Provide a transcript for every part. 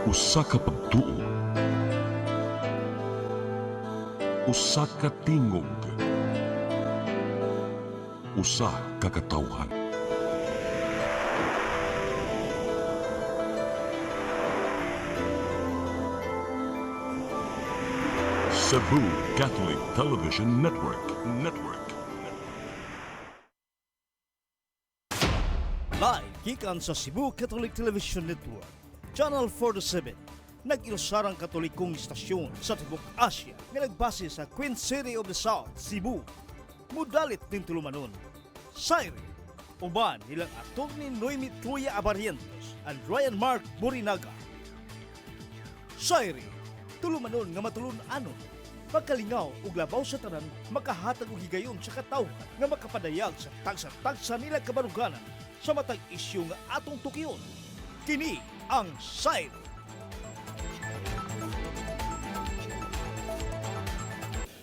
Usa ka pagtuo, usa ka tingog, usa ka katawhan. Cebu Catholic Television Network. Live gikan sa Cebu Catholic Television Network, Channel 47, nag-ilusarang katolikong istasyon sa Tibok Asia nga nagbase sa Queen City of the South, Cebu. Mudalit din tulumanon, SAYRI, uban nilang Atty. Noemi Truya-Abarientos and Ryan Mark Borinaga. SAYRI, tulumanon nga matulun-anon, pagkalingaw ug labaw sa tanan, makahatag og higayon sa katawhan nga makapadayag sa tagsa-tagsa nila kabaruganan sa matag isyu nga atong tukiyon. Kini ang SAYRI.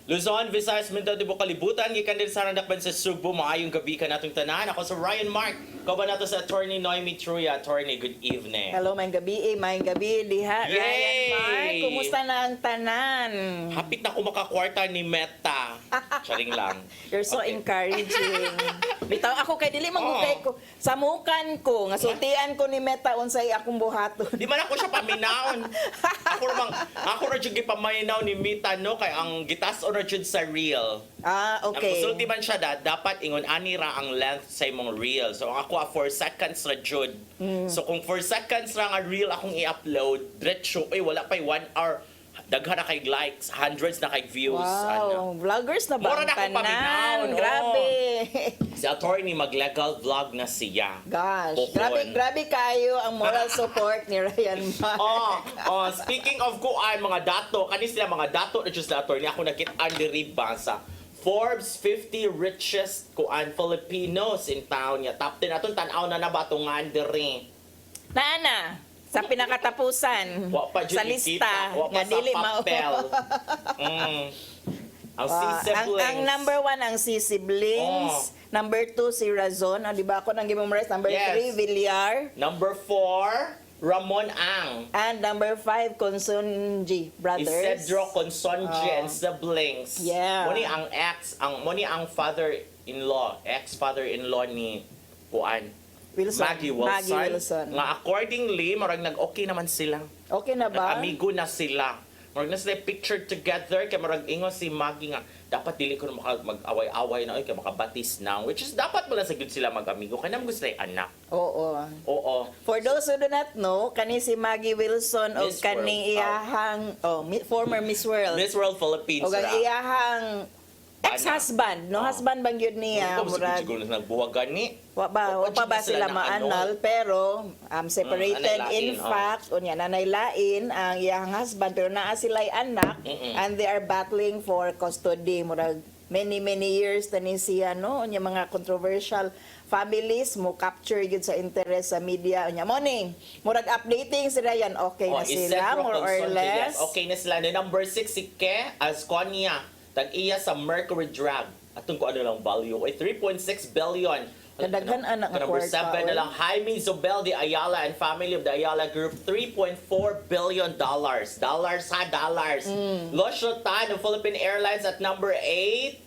Luzon, Visayas, Mindanao, Tibok Kalibutan, gikan din sa Randakban sa Sugbo, maayong gabi ka natong tanan. Ako sa Ryan Mark, kauban nato sa Atty. Noemi Truya. Attorney, good evening. Hello, maayong gabi diha. Yay! Ryan Mark, kumusta na ang tanan? Hapit na ko makakwarta ni Meta. Charing lang. You're so encouraging. Bitaw ako kay dili magugay ko. Samukan ko, nga sultian ko ni Meta unsay akong buhaton. Di man ako siya paminaon. Ako ra jud gipaminaw ni Meta no kay ang gitas on ra jud sa reel. Okay. Ang sulti man siya dapat ingon ani ra ang length sa imong reel. So ako 4 seconds ra jud. So kung 4 seconds ra nga reel akong i-upload, diretso wala pa 1 hour. Daghan na kay likes, hundreds na kay views. Wow, vloggers na ba Mura ang na akong tanan? paminaon, Grabe. Si Atty. mag-legal vlog na siya. Gosh, Pohon. grabe kayo ang moral support ni Ryan Mark. Speaking of kuan, mga dato, kani sila mga dato na just na attorney, ako nakit-an diri ba sa Forbes 50 richest kuan Filipinos in town niya. Top 10 aton tan-aw na nabatungan diri. Nana, sa pinakatapusan, Wa pa jud sa lista, Wa pa nga sa dili papel. Ang si siblings. ang number 1 ang si siblings. Number 2 si Razon. Di ba ako nang memorize? Number Yes. 3, Villar. Number 4, Ramon Ang. And number 5, Consunji Brothers. Isidro Consonji and siblings. Yeah. Muni ang father-in-law, ex-father-in-law ni kuan. Wilson. Maggie Wilson. Nga accordingly, marag nag-okay naman sila. Okay na ba? Amigo na sila. Marag na sila pictured together, kaya marag ingon si Maggie nga, dapat dili ko na mag-away-away na, kaya makabatis na. Which is, dapat wala sa good sila mag-amigo. Kaya naman gusto na anak. Oo. Oo. For those who do not know, kani si Maggie Wilson o Miss kani World. iyahang former Miss World. Miss World Philippines. O ang iyahang ex-husband, no? Oh. Husband bang yun niya, murag. Siguro na nagbuwagan ni. Wa pa ba sila maanal, pero separated nanay lain, in fact, unya nanay lain ang iyang husband, pero naa sila'y anak, and they are battling for custody, murag many years tani siya, no? Unya mga controversial families mo capture yun sa interest sa media. Unya morning, murag updating sila yan, okay na sila, more or less. Okay na sila. No, number 6 si Ke Asconia. Tag-iya sa Mercury Drug. Atong ko ano lang value. 3.6 billion. Kadaghan anak nga Number kwarta, 7 na lang, Jaime Zobel de Ayala and family of the Ayala Group, $3.4 billion. Dollars ha, dollars. Losyotan of Philippine Airlines at number 8.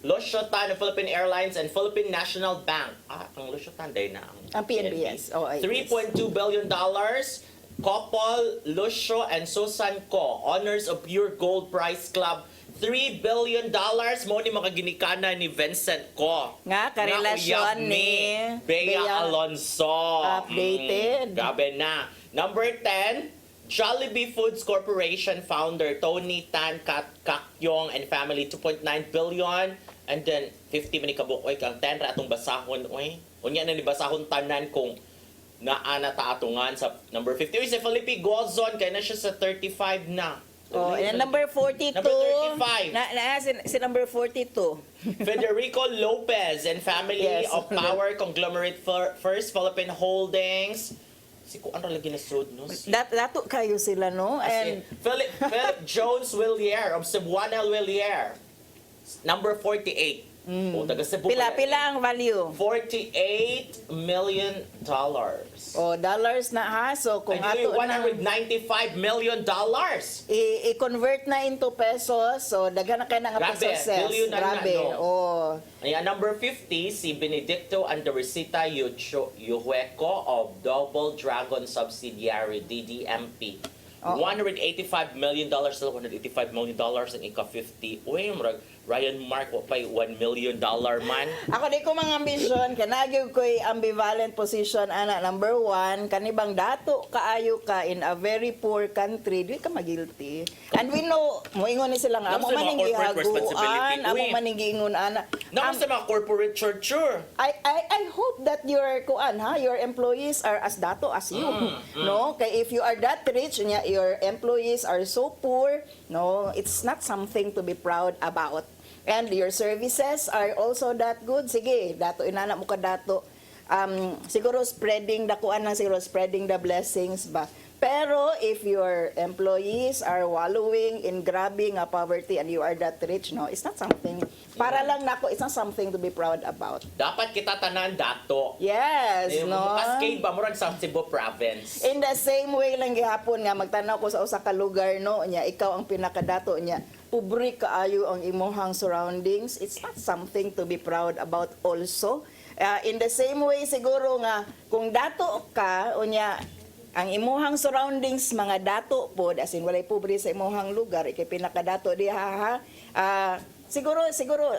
Losyotan of Philippine Airlines and Philippine National Bank. Ang Losyotan day na. Ang PNBs. $3.2 billion. Couple, Lucio and Susan Ko, honors of Pure Gold Prize Club, $3 billion mo ni mga ginikana ni Vincent Ko. Nga, karelasyon ni Bea Alonso. Updated. Grabe na. Number 10, Jollibee Foods Corporation founder Tony Tan Kakyong and family, $2.9 billion. And then, 50 man kabuk, kang 10 ratong basahon, unya na ni basahon tanan kung naana ta atungan sa number 50. Si Felipe Gozon, kaya na siya sa 35 na. And number 42. Number 35. Si number 42. Federico Lopez and family Yes. of Power Conglomerate First Philippine Holdings. Si ko ano lagi na sud no? Dato kayo sila, no? And Philip Jones Willier of Cebuana Willier. Number 48. O taga Cebu. Pila ang value? $48 million. O dollars na ha. So kung ato na $195 million. i-convert na into pesos, so daghan na kayo nga Grabe, pesos sales. billion na Grabe. na, no? Oh. Ayan, number 50, si Benedicto Andaresita Yuhueco of Double Dragon Subsidiary, DDMP. $185 million, $185 million ang ika-50. Uy, Ryan Mark, wapay $1 million man. Ako di ko mga ambisyon, kanagyo ko'y ambivalent position, ana, number one, kanibang dato kaayo ka in a very poor country, di ka magilty. And we know, moingon ni sila nga, amo Naman sa mga maning corporate gihaguan, responsibility, amo uy. maning giingon, ana. Naman sa mga corporate church, I hope that your your employees are as dato as you. No, kay if you are that rich and your employees are so poor, no, it's not something to be proud about. And your services are also that good. Sige, dato inana mo ka dato. Siguro spreading spreading the blessings ba. Pero if your employees are wallowing in grabbing poverty and you are that rich, no, it's not something, para lang nako, it's not something to be proud about. dapat kita tanan dato. Yes, no? Cascade ba, murag sa Cebu province. In the same way lang gihapon nga, magtanaw ko sa usa ka lugar, no, nya, ikaw ang pinakadato niya. Pobre kaayo ang imuhang surroundings. It's not something to be proud about also. In the same way, siguro nga, kung dato ka, unya, ang imuhang surroundings, mga dato po, as in walay pobre sa imuhang lugar, ikay pinakadato diha, siguro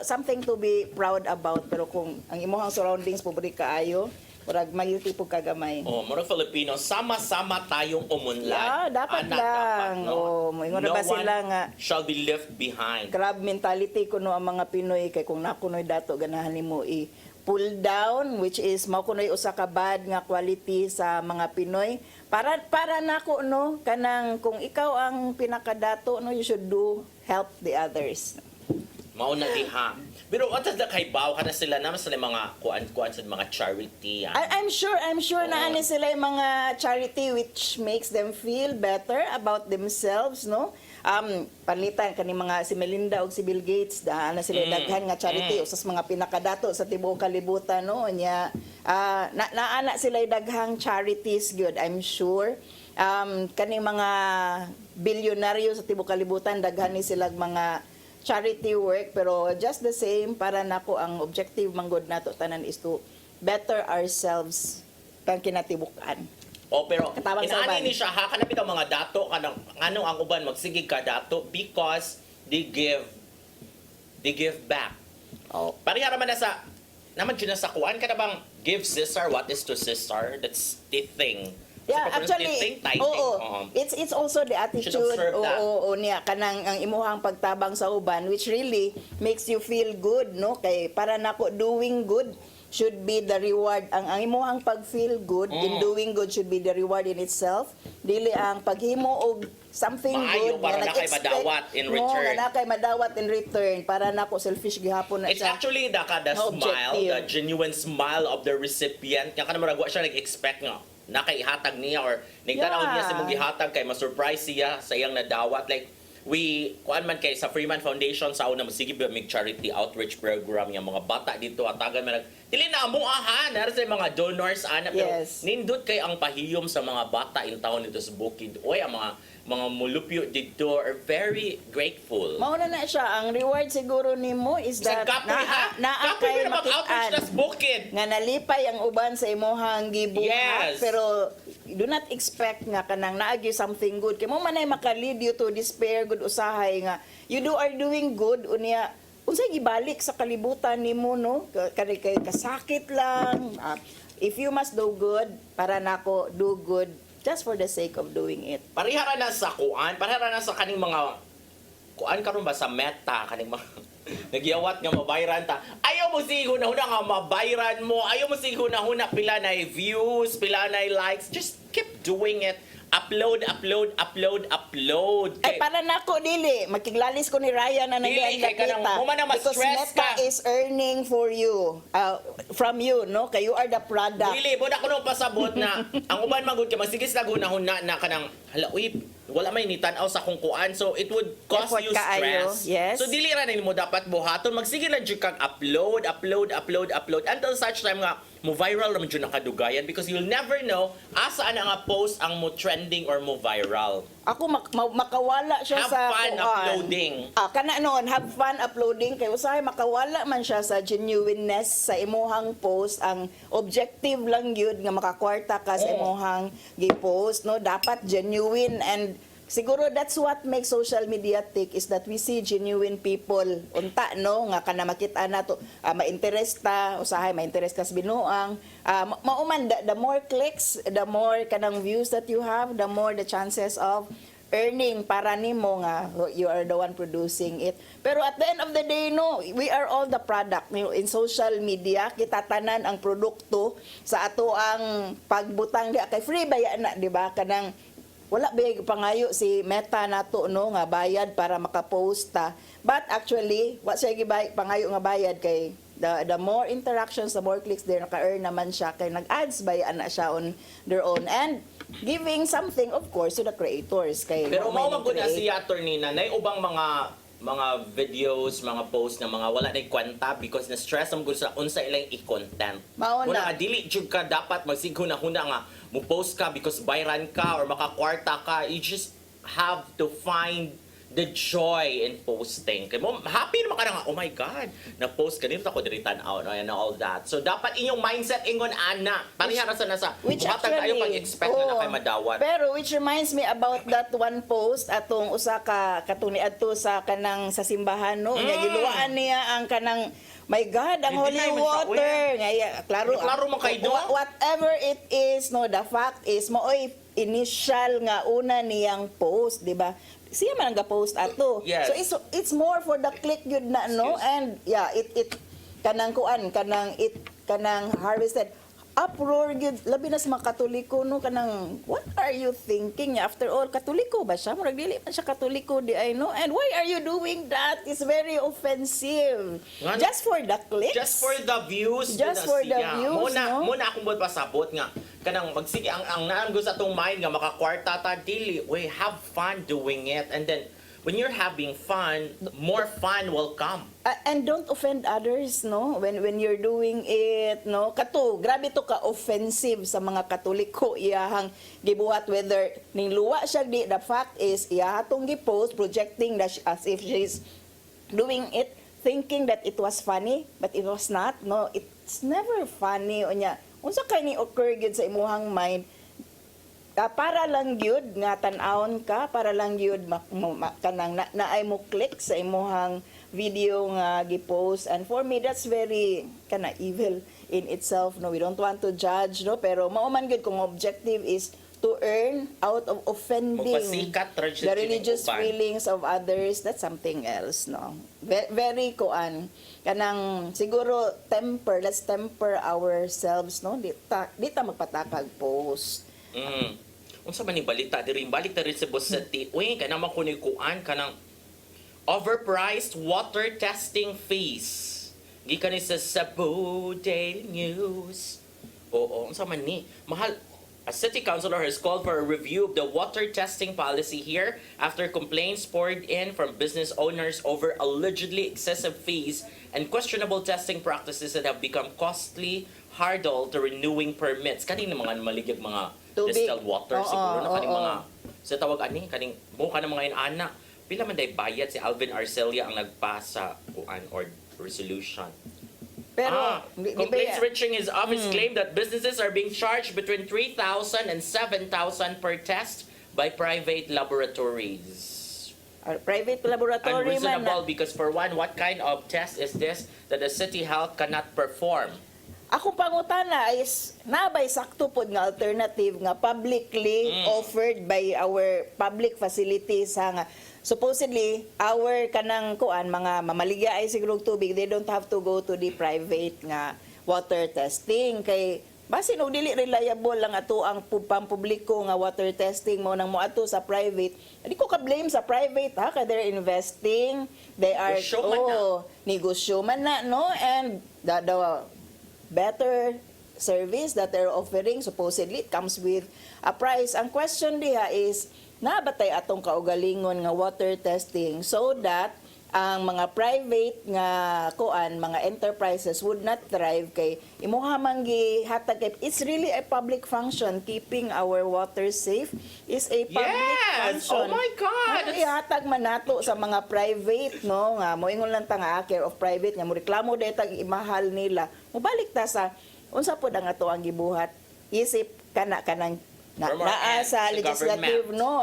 something to be proud about. Pero kung ang imuhang surroundings pobre kaayo, murag magilty po kagamay. Oh, murag Filipino, sama-sama tayong umunlad. Yeah, dapat Anak, lang. dapat, no? Oh, moingon na ba sila nga, shall be left behind. grab mentality kuno ang mga Pinoy, kay kung nakunoy dato ganahan nimo pull down, which is mao kunoy usa ka bad nga quality sa mga Pinoy. Para nako, no, kanang kung ikaw ang pinakadato, no, you should help the others. Mao na diha. Pero what does the kaybaw kana sila naman sa mga kuan sa mga charity. I'm sure na ani sila yung mga charity which makes them feel better about themselves, no? Palitan kani mga si Melinda ug si Bill Gates ana sila daghan nga charity usas mga pinakadato sa tibuok kalibutan, no, nya naana sila daghang charities good, I'm sure. Kani mga bilyonaryo sa tibuok kalibutan daghan ni sila mga charity work, pero just the same, para nako ang objective manggod nato tanan is to better ourselves kang kinatibukan. Oh, pero Katabang sa uban. inaani ni siya ha kanang bitaw mga dato kanang anong ang uban magsigig ka dato because they give back. Oh. Pareha naman na sa naman yun na sa kuan ka na bang give sister what is to sister, that's the thing. Yeah, So, actually, tithing, it's also the attitude observe that. niya kanang ang imuhang pagtabang sa uban, which really makes you feel good, no, kay para nako doing good should be the reward. Ang imuhang pag-feel good in doing good should be the reward in itself. Dili ang paghimo og something Maayo good para na kay nag-expect, madawat in return. No, na kay madawat in return. Para nako selfish gihapon na It's siya. actually the smile, Objective. the genuine smile of the recipient. Kaya ka naman nagwa siya nag-expect nga nakaihatag niya or nagtanaw Yeah. niya sa mong gihatag kay ma-surprise siya sa iyang nadawat. Like, kuan man kay sa Freeman Foundation sa una sige ba mig charity outreach program yung mga bata dito hatagan man dili na amo aha na sa mga donors ana pero Yes. nindot kay ang pahiyom sa mga bata in town dito sa Bukid. Oy ang mga mulupyo dito are very grateful. Mauna na siya. Ang reward siguro nimo is Sa that kapoy ha? Kapoy na mag-outreach na sa Bukid. nga nalipay ang uban sa imuhang gibuhat, Yes. pero do not expect nga kanang naagi something good kay mo manay maka-lead you to despair good usahay nga you are doing good unya unsay gibalik sa kalibutan nimo, no, kay kasakit lang. If you must do good, para nako do good just for the sake of doing it. Parihara na sa kuan, parihara na sa kaning mga kuan karon ba sa meta kaning mga nagyawat nga mabayran ta. Ayaw mo sige hunahuna nga mabayran mo. Ayaw mo sige hunahuna pila na views, pila na likes. Just keep doing it. upload. Ay, para na ako, dili. Magkiglalis ko ni Ryan na Dili, nandiyan kay kanang mo man na Because ma-stress Meta ka. is earning for you, from you, no? Kay you are the product. Dili, buda ko nung pasabot na ang uban magud ka magsigis na gunahuna na kanang hala uy wala may nitan-aw sa kungkuan, so it would cause Effort you kaayo, stress. yes. So dili ra nimo dapat buhaton, magsige lang jud kag upload until such time nga mo viral naman jud nakadugayan, because you'll never know asa ana nga post ang mo trending or mo viral. Ako makawala siya Have sa fun kuan. uploading. Kana noon, have fun uploading kay usahay makawala man siya sa genuineness sa imuhang post. Ang objective lang yun nga makakwarta ka sa imuhang gi-post, no? Dapat genuine, and siguro that's what makes social media tick, is that we see genuine people unta, no, nga kana makita na to ma-interest ta usahay ma-interest ka sa binuang, mauman the more clicks, the more kanang views that you have, the more the chances of earning para nimo nga you are the one producing it. Pero at the end of the day, no, we are all the product. In social media kita tanan ang produkto sa ato ang pagbutang di kay free baya na, di ba? Kanang wala big pangayo si Meta nato, no, nga bayad para makapost ta. But actually, what siya gibay pangayo nga bayad kay the more interactions, the more clicks there, naka-earn naman siya kay nag-ads bayad na siya on their own, and giving something of course to the creators kay Pero mao man gud na create. si attorney na nay ubang mga videos, mga posts na mga wala na kwenta because na-stress am gud sa unsa ilang i-content. Mao na. Una dili jud ka dapat magsiguna-huna nga mo post ka because bayran ka or makakwarta ka. You just have to find the joy in posting. Kay mo happy naman ka na nga, oh my god, na-post ka nito ako diri tan-aw and all that. So dapat inyong mindset ingon ana. Parihara sa nasa Which buhatag kayo pag-expect na kay madawat. Pero which reminds me about that one post atong usa ka katuni adto sa kanang sa simbahan, no, nya giluwaan niya ang kanang my God, ang Hindi holy tayo water. Klaro man kayo doon. whatever it is, no, the fact is mooy initial nga una niyang post, di ba? Siya man ang ga-post ato. Yes. So it's more for the click yun na, no? Excuse. And yeah, it kanang kuan, kanang harvested uproar gyud labi na sa mga Katoliko, no, kanang what are you thinking? After all, Katoliko ba siya? Murag dili man siya Katoliko di ay, no? And why are you doing that? It's very offensive. Nga, Just for the clicks. Just for the views. Just for the views, no? Muna akong buhat pasabot nga kanang magsige ang naan ko sa atong mind nga makakwarta ta dili. We have fun doing it, and then when you're having fun, more fun will come. And don't offend others, no, when you're doing it, no. Kato grabe to ka offensive sa mga Katoliko iyahang gibuhat, whether ning luwa siya di, the fact is iya hatong gipost projecting that as if she's doing it thinking that it was funny, but it was not, no. It's never funny unya. Unsa kay ni occur gyud sa imuhang mind? Para lang gyud nga tan-awon ka, para lang gyud kanang naay mo click sa imuhang video nga gi-post, and for me that's very kana evil in itself, no. We don't want to judge, no, pero mao man gyud kung objective is to earn out of offending Magpasikat, the religious uban. feelings of others, that's something else, no. Very kuan kanang siguro let's temper ourselves, no. Di ta magpatakag post. Unsa man ni balita diri balik ta rin sa Boseti. Uy, kana man kunig kuan kanang overpriced water testing fees. Gikan ni sa Cebu Daily News. Oo, unsa man ni? Mahal. A city councilor has called for a review of the water testing policy here after complaints poured in from business owners over allegedly excessive fees and questionable testing practices that have become costly hurdle to renewing permits. Kaning mga maligid mga Tubig. distilled water siguro na kaning oo. mga sa tawag ani kaning mo ka ng mga inana. Pila man day bayad si Alvin Arcelia ang nagpasa kuan or resolution. Pero Complaints reaching his office claim that businesses are being charged between 3,000 and 7,000 per test by private laboratories. private laboratory man Unreasonable because for one, what kind of test is this that the city health cannot perform? Ako pangutana is nabay sakto pod nga alternative nga publicly offered by our public facilities nga supposedly our kanang kuan mga mamaligya ay siguro tubig, they don't have to go to the private nga water testing kay basin og dili reliable lang ato ang pampubliko nga water testing mo nang moadto sa private. Di ko ka blame sa private ha, kay they're investing, they are negosyo man na, no, and the better service that they're offering supposedly it comes with a price. Ang question diha is nabatay atong kaugalingon nga water testing so that ang mga private nga mga enterprises would not thrive kay imuha man gihatag kay it's really a public function. Keeping our water safe is a public function. Oh my God! Ihatag man nato sa mga private, no, nga moingon lang ta nga care of private nga mo reklamo detag imahal nila. Mubalik ta sa unsa pod ang ato ang gibuhat. Isip kanang naa sa legislative, no,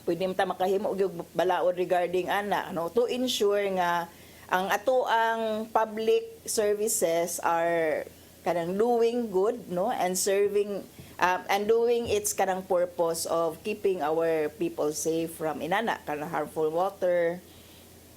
pwede ta makahimo og balaod regarding ana, no, to ensure nga ang ato ang public services are kanang doing good, no, and serving and doing its kanang purpose of keeping our people safe from inana kanang harmful water.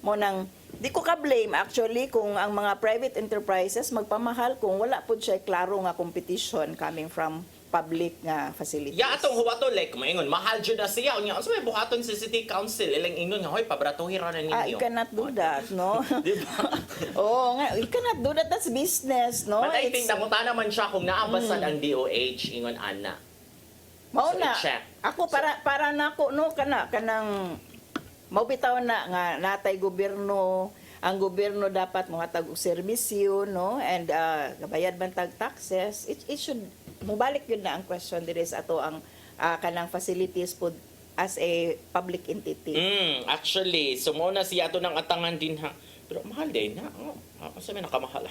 Mo nang di ko ka blame actually kung ang mga private enterprises magpamahal kung wala pud siya klaro nga competition coming from public nga facilities. Ya atong huwato like maingon mahal jud na siya unya unsa may buhaton sa city council ilang ingon nga hoy pabratuhin ra na ninyo. You cannot do that, no? Di ba? Oo nga, you cannot do that, that's business, no? But I think namuta naman siya kung naabasad ang DOH ingon ana. Mao So, na. i-check. Ako para nako no kanang maubitaw na nga natay gobyerno, ang gobyerno dapat mohatag og serbisyo, no, and gabayad man tag taxes. It should mubalik yun na ang question diri sa ato ang kanang facilities po as a public entity. Actually, sumuna siya ato ng atangan din ha. Pero mahal din ha. Kasi may nakamahal.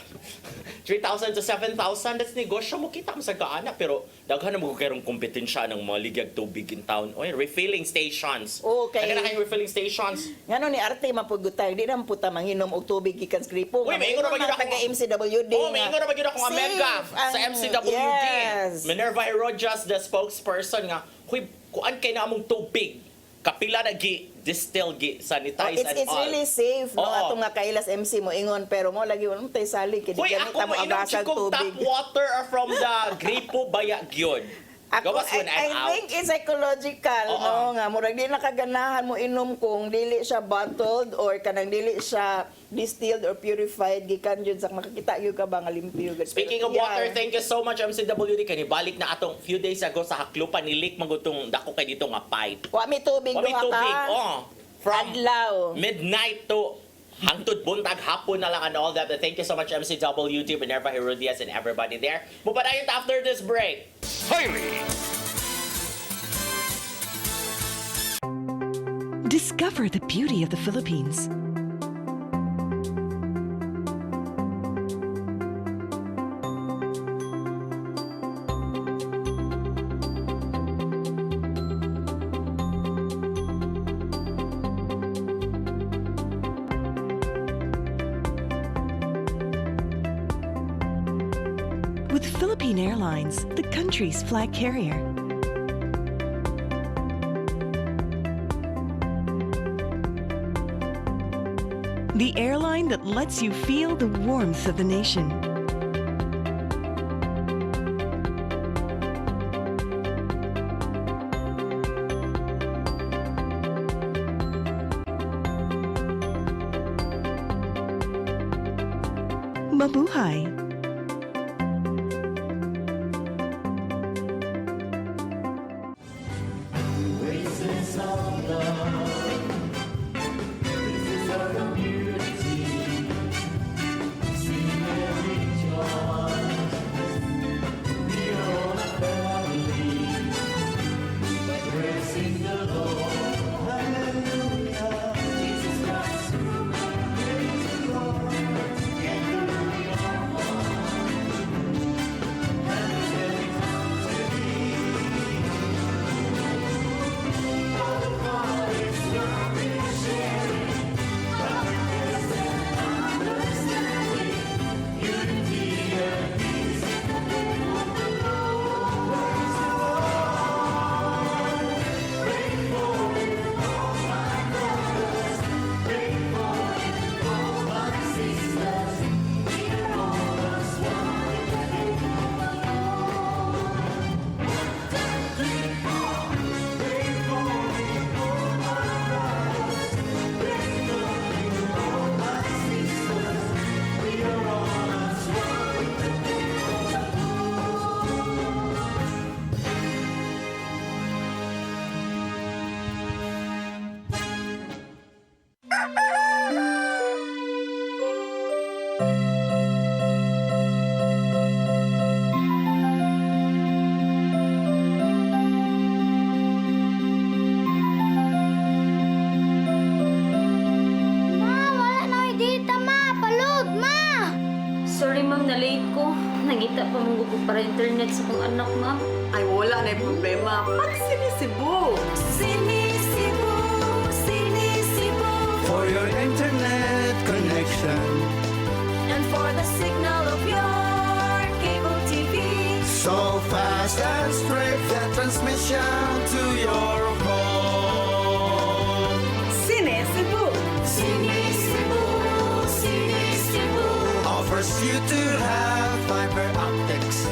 3,000 to 7,000, that's negosyo mo kita mo sa kaana. Pero daghan na mo kayong kompetensya ng mga ligyag tubig in town. Oy, refilling stations. Okay. Nagana kayong refilling stations. Ngano ni arte mapugutay, di na puta manghinom og tubig gikan sa gripo. Uy, maingon na ba yun ako? taga MCWD. Maingon na ba yun akong America sa MCWD. Yes. Minerva Herojas, the spokesperson nga, huy, kuan kay na among tubig. Kapila na distill, sanitize and It's all. really safe, no? Oo. Ato nga kailas MC mo ingon, pero mo lagi wala mo tayo salig. Kaya Uy, gamit ako na mo mo inom agasag kong tap tubig. water from the gripo baya gyud. Gawas when I'm out. I think it's psychological, Oo. no? Nga, murag di nakaganahan mo inom kung dili siya bottled or kanang dili siya distilled or purified, gikan yun sa makakita yun ka ba nga limpyo. Speaking of water, thank you so much MCWD. Kani balik na atong few days ago sa Haklupan nilik magutong dako kay dito nga pipe. Wa mi tubig, Kami duha tubig, ka. from Adlaw. midnight to hangtod buntag hapon na lang and all that. But thank you so much MCWD, Minerva Herodias and everybody there. Mupadayon after this break. SAYRI. Discover the beauty of the Philippines. With Philippine Airlines, the country's flag carrier. The airline that lets you feel the warmth of the nation. Mabuhay! para internet sa kong anak, ma'am. Ay, wala na yung problema. Pag sinisibo. Sinisibo, sinisibo. For your internet connection. And for the signal of your cable TV. So fast and straight, the transmission to your home. Sinisibo. Sinisibo, sinisibo. Offers you to have fiber optics.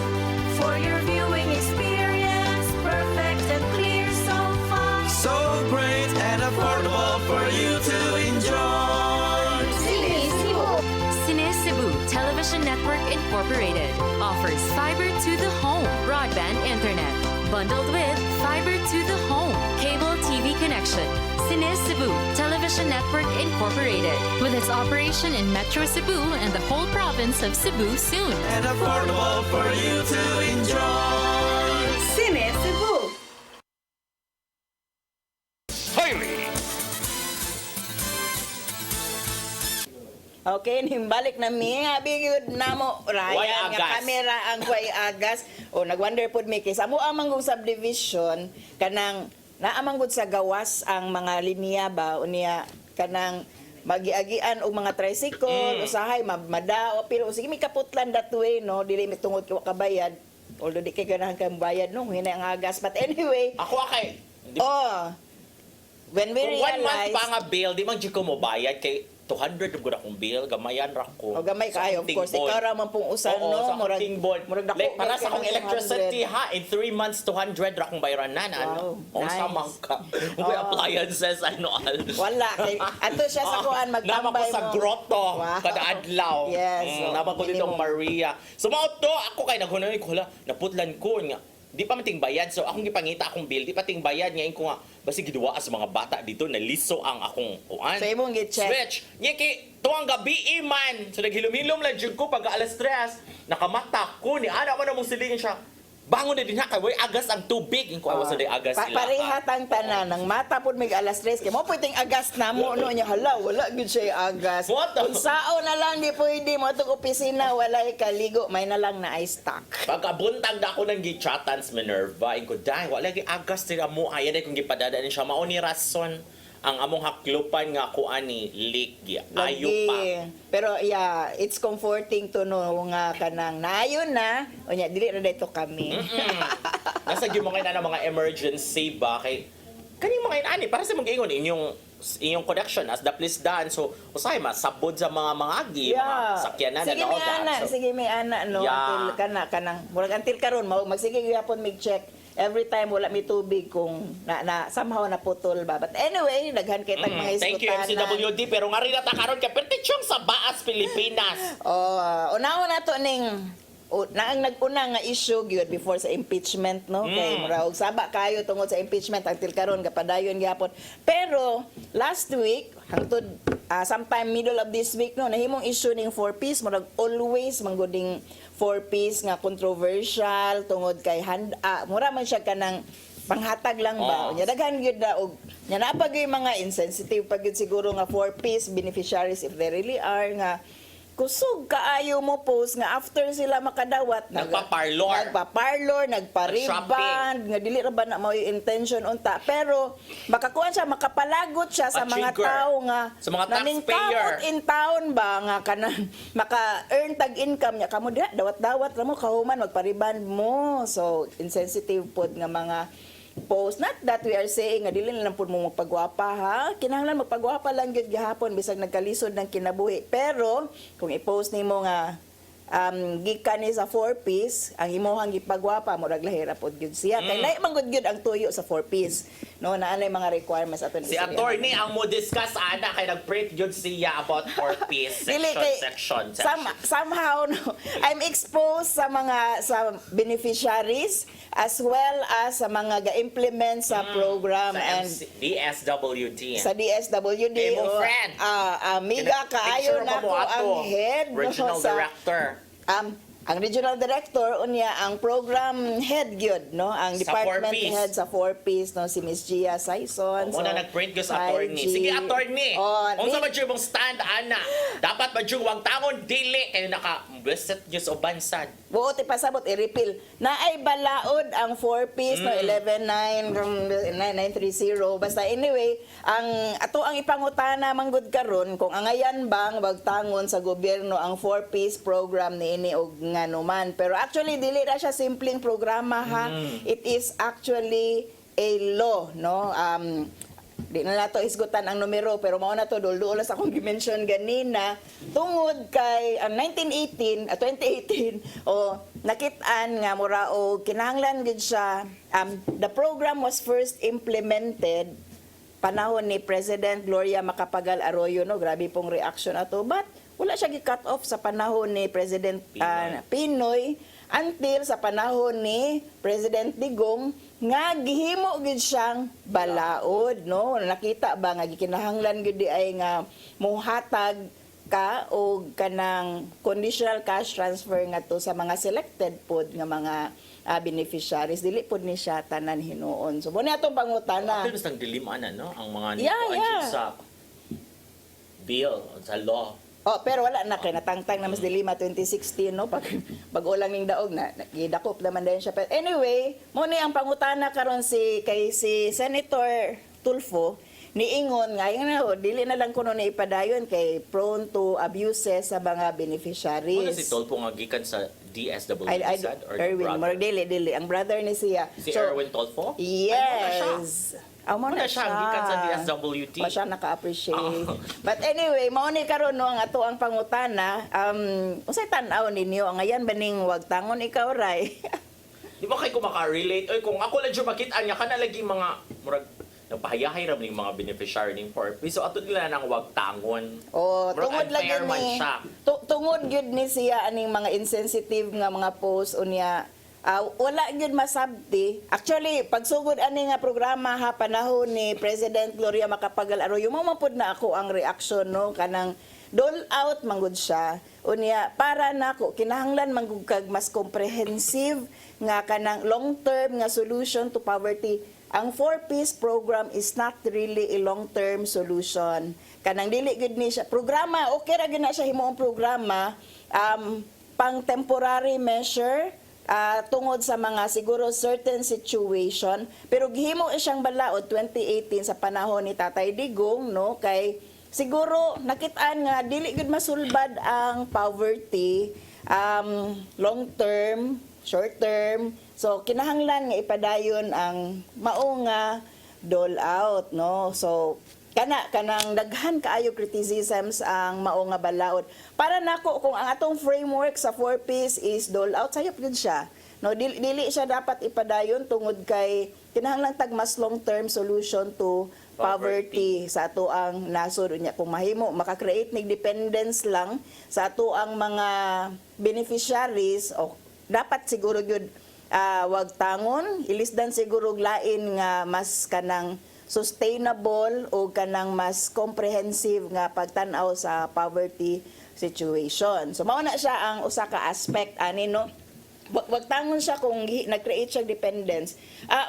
For your viewing experience, perfect and clear so far. So great and affordable for you to enjoy. Sinisibo. Cine Cebu Television Network Incorporated offers fiber to the home broadband internet bundled with fiber to the home cable TV connection. Cine Cebu Television Network Incorporated with its operation in Metro Cebu and the whole province of Cebu soon. And affordable for you to enjoy. Sinisibo. SAYRI. Okay, himbalik na mi. Habi yun na mo, Way Ryan, agas. nga kamera ang way agas. O, nag-wonder po mi, kaysa mo amang kong subdivision, kanang, naamang gud sa gawas ang mga linya ba, o niya, kanang, magiagian og mga tricycle, usahay, madao, pero sige, may kaputlan that way, no, dili mi tungod ko kabayad, although di kay ganahan kang bayad, no, hinay ang agas. But anyway, Ako akay. when we Kung 1 month realize, pa nga bill, di man dyan ko mo bayad kay 200 yung akong bill, gamayan ra ko. o gamay kaayo, of course, ikaw ra man pong usan, Oo, no, sa akong tingboard. murag dako Like, para kay sa akong kanang electricity 200. ha, in 3 months 200 ra akong bayaran na. Wow, Ang nice. samang ka. Kung appliances, ano al. Wala. Ato siya sa kuan, Nama ko magtambay sa mo. grotto, Wow. kada adlaw. Yes, so, Nama ko dito minimum. Maria. So mao to, ako kay naghunoy ko, hala, naputlan ko nga. Di pa mating bayad, so akong gipangita akong bill, di pa ting bayad, ngayon ko nga, basi giduwa sa mga bata dito, naliso ang akong kuan. So, imong gi-check. Switch. Ngayon kay, tuwang gabi man, so naghilom-hilom lang dyan ko, pag alas 3, nakamata ko, ni ana mo na mong silingin siya, bangon na din ha, kay way agas ang tubig. Yung ko, awas na din agas sila. Parehat ang tanan, ng mata po may alas 3, kaya mo pwedeng agas na mo, no, niya, hala, wala good siya agas. What the- Unsao na lang, di pwede mo itong opisina, wala kaligo, may na lang na ice stock. Pagkabuntag na ako ng gichatan sa Minerva, ko dahil wala gi agas sila mo, ayan ay kung gipadadaan siya, mao ni rason ang among haklupan nga ko ani leak gi ayo pa. Pero yeah, it's comforting to know nga kanang naayon na, o nya, dili na dito kami. Nasa gyud mga na mga emergency ba kay kaning mga inani para sa mga ingon inyong connection as the police done, so usay masabod sa mga agi, mga sakyanan Sige na may all ana, that. So, sige may ana, no, Yeah. until kanang, murag until karon magsige gyapon mig check. Every time wala may tubig kung na somehow naputol ba. But anyway, daghan kay tag mga thank you iskutanan. MCWD, pero nga rin nata karon ka pertisyong sa Baas Pilipinas. Una to ning naang nag-una nga issue gyud before sa impeachment, no, kay murag saba kayo tungod sa impeachment until karon kapadayon gyapon. Pero last week hangtod sometime middle of this week, no, nahimong issue ning 4-piece, murag always mangguding 4-piece nga controversial tungod kay mura man siya kanang panghatag lang ba. Nya daghan gyud na og nya napag yung mga insensitive pag gyud siguro nga 4-piece beneficiaries if they really are nga kusog kaayo mo post nga after sila makadawat nagpa-parlor, nagpa-rebound nga dili ra ba na mao yung intention unta, pero makakuan siya, makapalagot siya sa mga tao nga sa mga naningkamot taxpayer in town ba nga kanang maka-earn tag income nya kamo diha dawat-dawat ra mo kahuman magpa-rebound mo. So insensitive pod nga mga post. Not that we are saying nga dili na lang po mo magpagwapa ha. Kinahanglan magpagwapa lang gyud gihapon bisag nagkalisod ng kinabuhi. Pero kung i-post nimo nga gikan ni sa 4-piece, ang imuhang gipagwapa murag lahira pod gyud siya. Kay lahi man gyud ang tuyo sa 4-piece. No, naanay mga requirements ato si attorney ang mo discuss ana kay nag-print gyud siya about 4-piece section. Somehow no, I'm exposed sa mga sa beneficiaries as well as sa mga ga-implement sa program sa and DSWD. sa DSWD. Hey, mo friend. Amiga kaayo na ko ang head original no, sa director. ang regional director unya ang program head gyud no, ang Sa department 4Ps. head sa 4Ps no, si Miss Gia Saison. Muna nag-print ko sa attorney. Sige, attorney. Unsa ba mong stand, ana? Dapat ba wag tangon dili kayo naka-blessed news o bansad. Buot ipasabot i-repeal. Naay balaod ang 4Ps no 119930 basta anyway, ang ato ang ipangutana manggod karon kung angayan bang wagtangon sa gobyerno ang 4Ps program niini og nganuman. Pero actually dili ra siya simpleng programa ha. It is actually a law no. Di na nato isgutan ang numero pero mao na to dulduol sa akong gi-mention ganina tungod kay 2018 nakit-an nga mura og kinahanglan gid siya. The program was first implemented panahon ni President Gloria Macapagal Arroyo no, grabe pong reaction ato, but wala siya gi-cut off sa panahon ni President Pinoy until sa panahon ni President Digong nga gihimo gid siyang balaod no. Nakita ba nga gikinahanglan gid ay nga mohatag ka o kanang conditional cash transfer nga to sa mga selected pod nga mga beneficiaries, dili pod ni siya tanan hinuon. So mo ni atong pangutana. Pero basta dilim no ang mga Yeah. sa bill sa law. Pero wala na kay natangtang na mas dilima 2016 no, pag ulang ning daog na gidakop naman din siya. Pero anyway, mo ni ang pangutana karon si Senator Tulfo niingon nga dili na lang kuno ni ipadayon kay prone to abuses sa mga beneficiaries. Ano si Tulfo nga gikan sa DSWD sad or Erwin, dili ang brother ni siya. Si Erwin Tulfo? Yes. Amo na siya gikan sa DSWD. Siya naka-appreciate. But anyway, mao ni karon no ang ato ang pangutana, unsay tan-aw ninyo ang ayan baning wag tangon ikaw ray. Di ba kay ko maka-relate? Oy, kung ako lang makita niya kana lagi mga murag nagpahayahay ra ning mga beneficiary ning 4Ps. So ato nila nang wag tangon. Tungod lagi ni tungod gyud ni siya aning mga insensitive nga mga post unya. Wala gyud masabti. Actually, pagsugod ani nga programa ha panahon ni President Gloria Macapagal Arroyo, mo mapud na ako ang reaction no kanang dole out manggod siya. Unya para nako kinahanglan manggug kag mas comprehensive nga kanang long-term nga solution to poverty. Ang 4Ps program is not really a long-term solution. Kanang dili gyud ni siya programa, okay ra gyud na siya himuong programa pang temporary measure tungod sa mga siguro certain situation, pero gihimo siyang balaod 2018 sa panahon ni Tatay Digong no, kay siguro nakit-an nga dili gud masulbad ang poverty long term, short term. So kinahanglan nga ipadayon ang mao nga dole out no. So kanang daghan kaayo criticisms ang mao nga balaod. Para nako kung ang atong framework sa 4Ps is dole out, sayop gyud siya. No, dili siya dapat ipadayon tungod kay kinahanglan tag mas long-term solution to poverty sa ato ang nasod unya. Kung mahimo maka-create nig dependence lang sa ato ang mga beneficiaries o dapat siguro gyud wag tangon, ilisdan siguro lain nga mas kanang sustainable o kanang mas comprehensive nga pagtan-aw sa poverty situation. So mao na siya ang usa ka aspect ani no. Wag tangon siya kung nag-create siya dependence.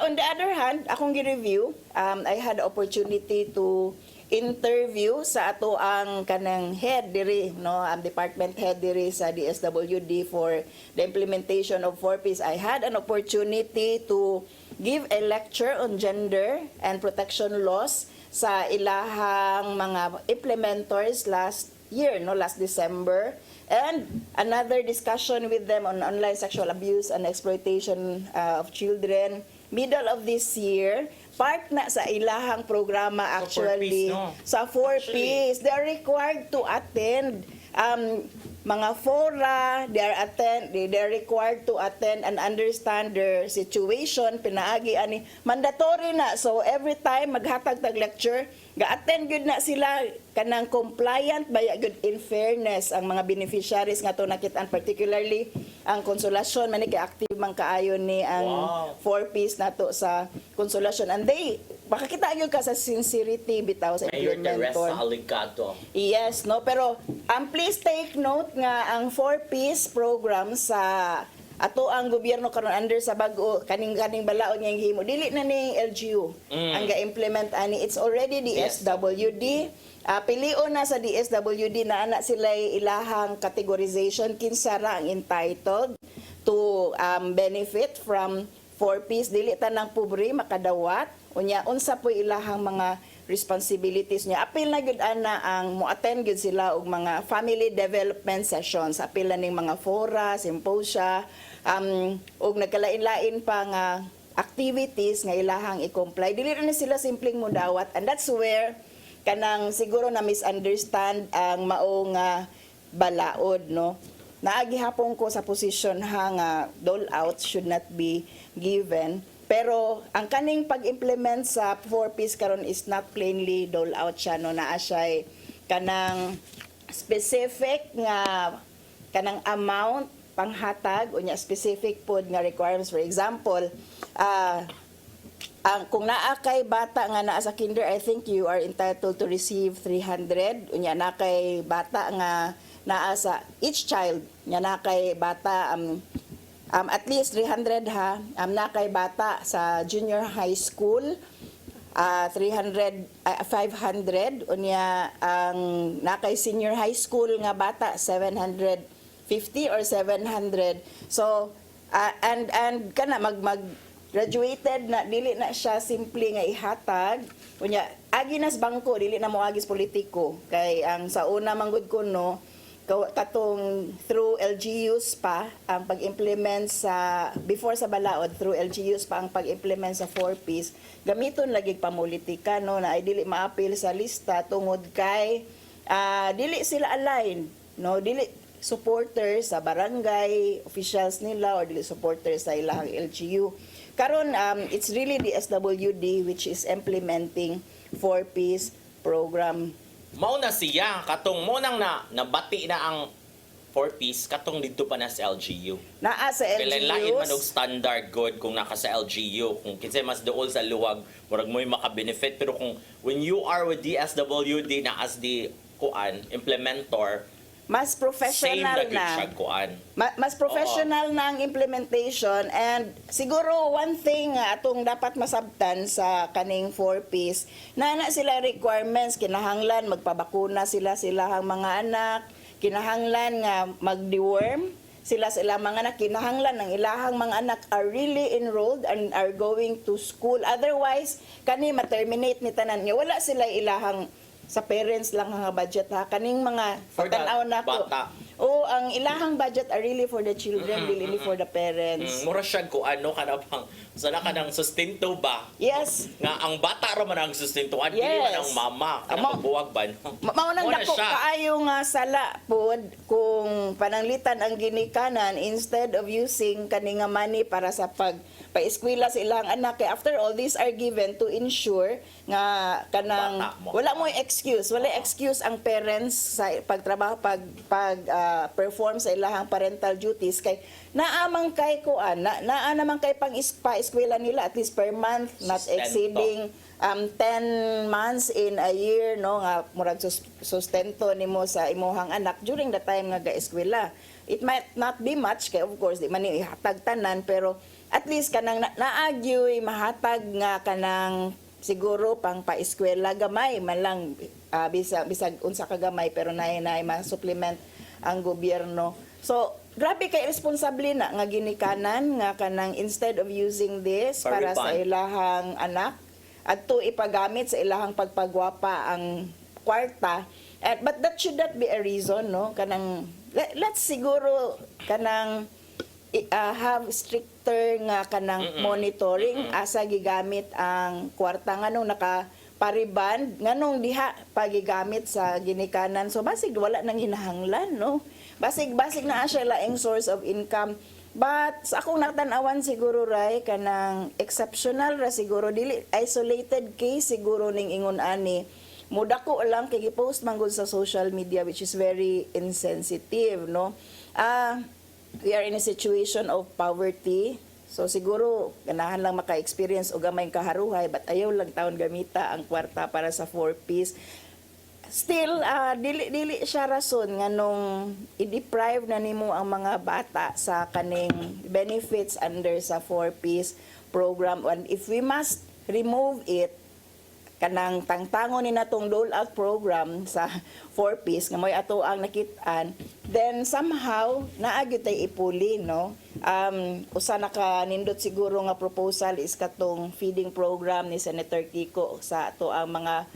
On the other hand, akong gi-review, I had the opportunity to interview sa ato ang kanang head diri no, ang department head diri sa DSWD for the implementation of 4Ps. I had an opportunity to give a lecture on gender and protection laws sa ilahang mga implementers last year no, last December, and another discussion with them on online sexual abuse and exploitation of children middle of this year. Part na sa ilahang programa actually sa 4Ps. They are required to attend mga fora, they are required to attend and understand their situation. Pinaagi ani mandatory na, so every time maghatag tag lecture ga-attend gyud na sila kanang compliant baya gyud in fairness ang mga beneficiaries nga to nakitaan, particularly ang konsolasyon man kay active man kaayo ni ang four-piece nato sa konsolasyon, and they makakita gyud ka sa sincerity bitaw sa Mayor Teresa implementor. Alicado. Yes, no, pero please take note nga ang four-piece program sa ato ang gobyerno karon under sa bag-o kaning balaod nga himo dili na ni LGU ang ga-implement ani, it's already the SWD. Pilio na sa DSWD na ana sila ilahang categorization kinsa ra ang entitled to benefit from four-piece, dili tanang pobre makadawat unya unsa po ilahang mga responsibilities niya. Apil na gyud ana ang mo-attend gyud sila og mga family development sessions, apil na ning mga fora, symposia, og nagkalain-lain pa nga activities nga ilahang i-comply. Dili na sila simpleng mudawat, and that's where kanang siguro na misunderstand ang maong balaod, no. Naagi hapon ko sa position nga dole out should not be given, pero ang kaning pag-implement sa four-piece karon is not plainly dole out siya, no. Naa siya kanang specific nga kanang amount panghatag unya specific pod nga requirements. For example, kung naa kay bata nga naa sa kinder, I think you are entitled to receive 300. Unya na kay bata nga naa sa each child, nya na kay bata at least 300 ha. Na kay bata sa junior high school 500. Unya ang na kay senior high school nga bata 750 or 700. So and kana mag graduated na dili na siya simple nga ihatag unya agi nas bangko, dili na mo agis politiko kay ang sa una manggod ko, no, katong through LGUs pa ang pag-implement sa before sa balaod, through LGUs pa ang pag-implement sa four-piece, gamiton lagi pamulitika, no, na ay dili maapil sa lista tungod kay dili sila align, no, dili supporters sa barangay officials nila or dili supporters sa ilahang LGU. Karon it's really the SWD which is implementing four-piece program. Mao na siya katong mo nang nabati na ang four-piece katong didto pa na sa LGU. Naa sa Kailan lain man og LGUs. standard good kung naka sa LGU, kung kinsay mas duol sa luwag murag mo'y maka-benefit, pero kung when you are with DSWD na as the implementor, Mas professional same na. siya kuan. Mas professional na ang implementation, and siguro one thing nga atong dapat masabtan sa kaning four-piece, na sila requirements, kinahanglan magpabakuna sila ang mga anak, kinahanglan nga mag-deworm sila mga anak, kinahanglan ng ilahang mga anak are really enrolled and are going to school. Otherwise, kani ma-terminate ni tanan niya. Wala sila ilahang sa parents lang nga budget ha, kaning mga pagtanaw na ko. Bata. O ang ilahang budget are really for the children, really for the parents. Mura siya ko ano kana bang sana ka ng sustento ba? Yes. Nga ang bata ra man ang sustentuan, dili man ang mama kana magbuwag ba? Maunang Muna dako siya. kaayo nga sala pod kung pananglitan ang ginikanan instead of using kani nga money para sa pa-eskwela sa ilang anak. Kay after all, these are given to ensure nga kanang Bata mo. wala mo excuse, wala excuse ang parents sa pagtrabaho perform sa ilahang parental duties kay naamang kay kuan naa naman kay pa-eskwela nila at least per month, not Sustento. exceeding 10 months in a year, no, nga murag sustento nimo sa imuhang anak during the time nga ga-eskwela. It might not be much kay of course di man ihatag tanan, pero at least kanang naagyoy mahatag nga kanang siguro pang pa-eskwela gamay man lang, bisag unsa ka gamay pero nay ma-supplement ang gobyerno. So grabe kay responsable na nga ginikanan nga kanang instead of using this para sa ilahang anak adto ipagamit sa ilahang pagpagwapa ang kwarta. But that should not be a reason, no, kanang let's siguro kanang have stricter nga kanang monitoring asa gigamit ang kwarta nganong naka-pariband nganong diha pagigamit sa ginikanan. So basig wala nang hinahanglan, no, basig na siya laing source of income. But sa akong natanawan siguro ray kanang exceptional ra siguro, dili isolated case siguro ning ingon ani. Mudako lang kay gipost manggod sa social media which is very insensitive, no. we are in a situation of poverty. So siguro ganahan lang maka-experience og gamay kaharuhay but ayaw lang taon gamita ang kwarta para sa 4-piece. Still dili siya rason nganong i-deprive na nimo ang mga bata sa kaning benefits under sa 4-piece program. And if we must remove it, kanang tangtangon ni natong dole-out program sa 4-piece nga mo'y ato ang nakitaan, then somehow naagyo tay ipuli, no? Usa naka nindot siguro nga proposal is katong feeding program ni Senator Kiko sa ato ang mga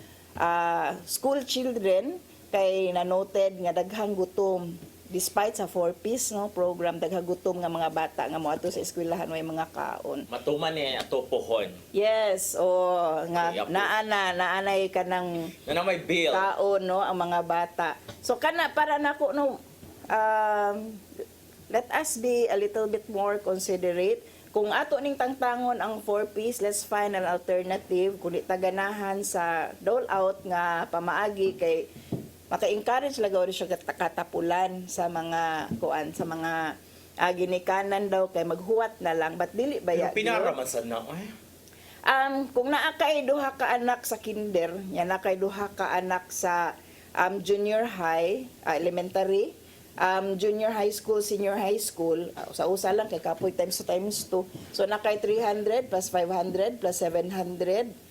school children kay na-noted nga daghang gutom despite sa 4-piece no program, daghang gutom nga mga bata nga moadto sa eskwelahan way mga kaon. Matuman ni ato pohon. Yes, o nga naanay ka ng may bill. Kaon no ang mga bata. So kana para nako no let us be a little bit more considerate. Kung ato ning tangtangon ang 4-piece, let's find an alternative. Kung di taganahan sa dole-out nga pamaagi kay maka-encourage lagaw rin siya katapulan sa mga kuan sa mga ginikanan daw kay maghuwat na lang but dili baya. Pero pinaraman sa na kung naa kay duha ka anak sa kinder, yan na kay duha ka anak sa junior high, elementary, junior high school, senior high school, sa usa lang kay kapoy times 2. So na kay 300 plus 500 plus 700.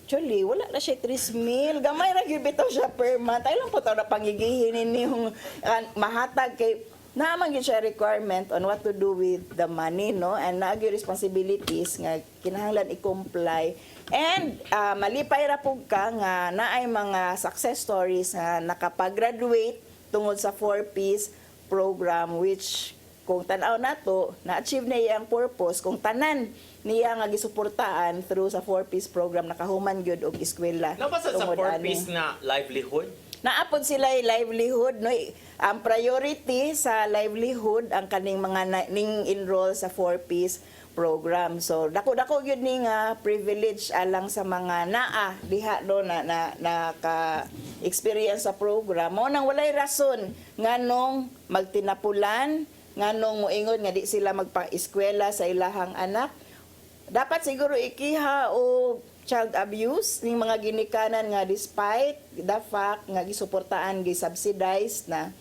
Actually, wala na siya 3,000. Gamay ra gyud bitaw siya per month. Ay lang po taw na pangigihin yung mahatag kay naman gyud siya requirement on what to do with the money, no? And naagi responsibilities nga kinahanglan i-comply. And malipay ra pug ka nga naay mga success stories nga nakapag-graduate tungod sa 4-piece program which kung tan-aw nato na-achieve na iyang purpose kung tanan niya nga gisuportaan through sa 4-piece program nakahuman gyud og eskwela. Nabasa sa 4-piece na livelihood? Naapod sila livelihood, no? Ang priority sa livelihood ang kaning mga ning enroll sa 4-piece program. So dako gyud ning privilege alang sa mga naa diha do na ka experience sa program. Mo nang walay rason nganong magtinapulan, nganong moingon nga di sila magpa-eskwela sa ilahang anak. Dapat siguro ikiha o child abuse ning mga ginikanan nga despite the fact nga gisuportaan gi-subsidized na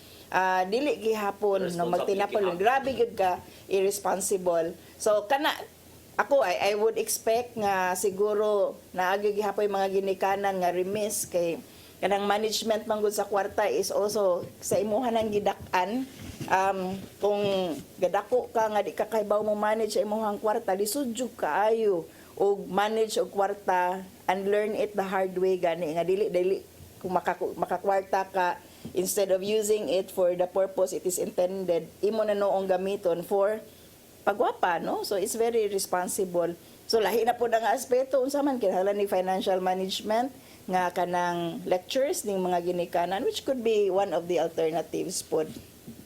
dili gihapon no magtinapol. Grabe gyud ka irresponsible. So kana ako I would expect nga siguro naagi gihapon mga ginikanan nga remiss kay kanang management man gud sa kwarta is also sa imuhan ang gidak-an. Kung gadako ka nga di ka kaybaw mo manage sa imong kwarta, lisudjug kaayo og manage og kwarta and learn it the hard way gani nga dili kung makakwarta ka instead of using it for the purpose it is intended, imo na noong gamiton for pagwapa, no? So it's very responsible. So lahi na po nga aspeto unsa man kinahanglan ni financial management nga kanang lectures ning mga ginikanan which could be one of the alternatives pod.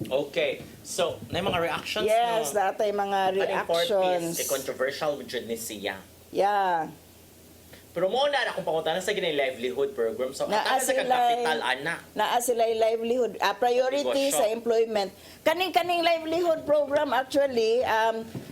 Okay. So, na mga reactions? Yes, no? datay mga reactions. Controversial with siya. Yeah. Pero mo na akong panguntahan sa ginay livelihood program. So, at sa kapital, anak. Naa sila livelihood. Priority sa employment. Kaning livelihood program actually,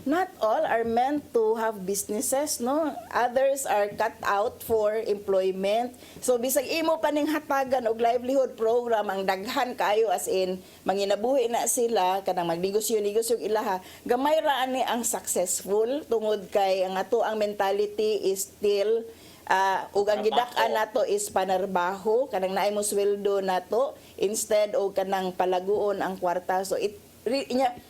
not all are meant to have businesses, no? Others are cut out for employment. So, bisag imo pa ning hatagan og livelihood program, ang daghan kayo as in, manginabuhi na sila, kanang magnegosyo-negosyo ilaha, gamay ra ani ang successful, tungod kay ang ato ang mentality is still ug ang gidak-an nato is panarbaho kanang naay mo sweldo nato instead og kanang palaguon ang kwarta. So